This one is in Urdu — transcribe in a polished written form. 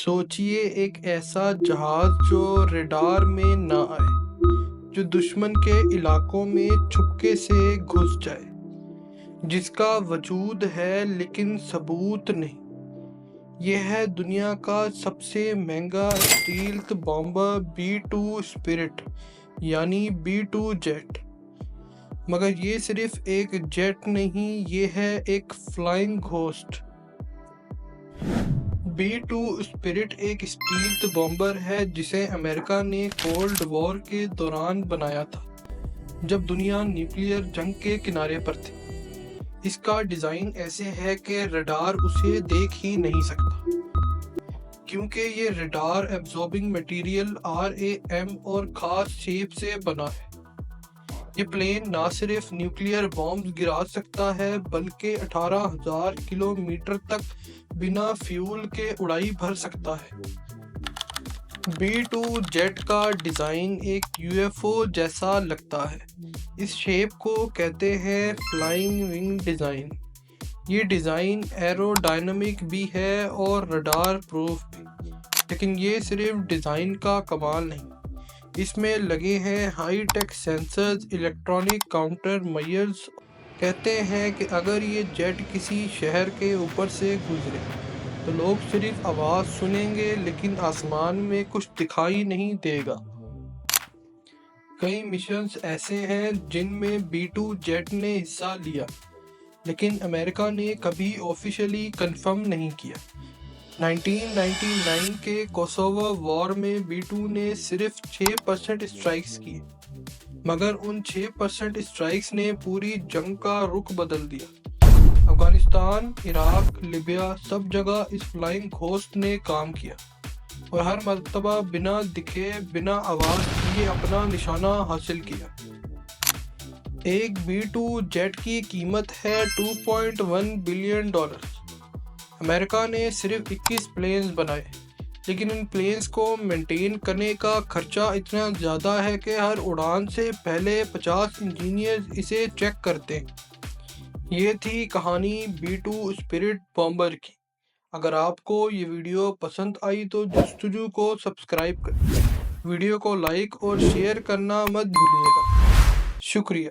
سوچئے ایک ایسا جہاز جو ریڈار میں نہ آئے، جو دشمن کے علاقوں میں چھپکے سے گھس جائے، جس کا وجود ہے لیکن ثبوت نہیں۔ یہ ہے دنیا کا سب سے مہنگا اسٹیلتھ بامبر B-2 اسپرٹ، یعنی B-2 جیٹ۔ مگر یہ صرف ایک جیٹ نہیں، یہ ہے ایک فلائنگ گھوسٹ۔ B-2 اسپرٹ ایک اسٹیلتھ بامبر ہے جسے امریکہ نے کولڈ وار کے دوران بنایا تھا، جب دنیا نیوکلیئر جنگ کے کنارے پر تھی۔ اس کا ڈیزائن ایسے ہے کہ ریڈار اسے دیکھ ہی نہیں سکتا، کیونکہ یہ ریڈار ایبزاربنگ میٹیریل RAM اور خاص شیپ سے بنا ہے۔ یہ پلین نہ صرف نیوکلیئر بامز گرا سکتا ہے بلکہ 18,000 کلومیٹر تک بنا فیول کے اڑائی بھر سکتا ہے۔ B-2 جیٹ کا ڈیزائن ایک UFO جیسا لگتا ہے۔ اس شیپ کو کہتے ہیں فلائنگ ونگ ڈیزائن۔ یہ ڈیزائن ایرو ڈائنامک بھی ہے اور ریڈار پروف بھی۔ لیکن یہ صرف ڈیزائن کا کمال نہیں، اس میں لگے ہیں high tech censors, electronic counter measures. کہتے ہیں کہ اگر یہ جیٹ کسی شہر کے اوپر سے گزرے تو لوگ صرف آواز سنیں گے لیکن آسمان میں کچھ دکھائی نہیں دے گا۔ کئی مشنز ایسے ہیں جن میں B-2 جیٹ نے حصہ لیا، لیکن امریکہ نے کبھی آفیشلی کنفرم نہیں کیا۔ 1999 کے کوسوو وار میں B-2 نے صرف 6% اسٹرائکس کیے، مگر ان 6% اسٹرائکس نے پوری جنگ کا رخ بدل دیا۔ افغانستان، عراق، لیبیا، سب جگہ اس فلائنگ گھوسٹ نے کام کیا، اور ہر مرتبہ بنا دکھے، بنا آواز کیے اپنا نشانہ حاصل کیا۔ ایک B-2 جیٹ کی قیمت ہے $2.1 بلین۔ امریکہ نے صرف 21 پلینز بنائے، لیکن ان پلینز کو مینٹین کرنے کا خرچہ اتنا زیادہ ہے کہ ہر اڑان سے پہلے 50 انجینئرز اسے چیک کرتے ہیں۔ یہ تھی کہانی B-2 اسپرٹ بامبر کی۔ اگر آپ کو یہ ویڈیو پسند آئی تو جستجو کو سبسکرائب کریں، ویڈیو کو لائک اور شیئر کرنا مت بھولیے گا۔ شکریہ۔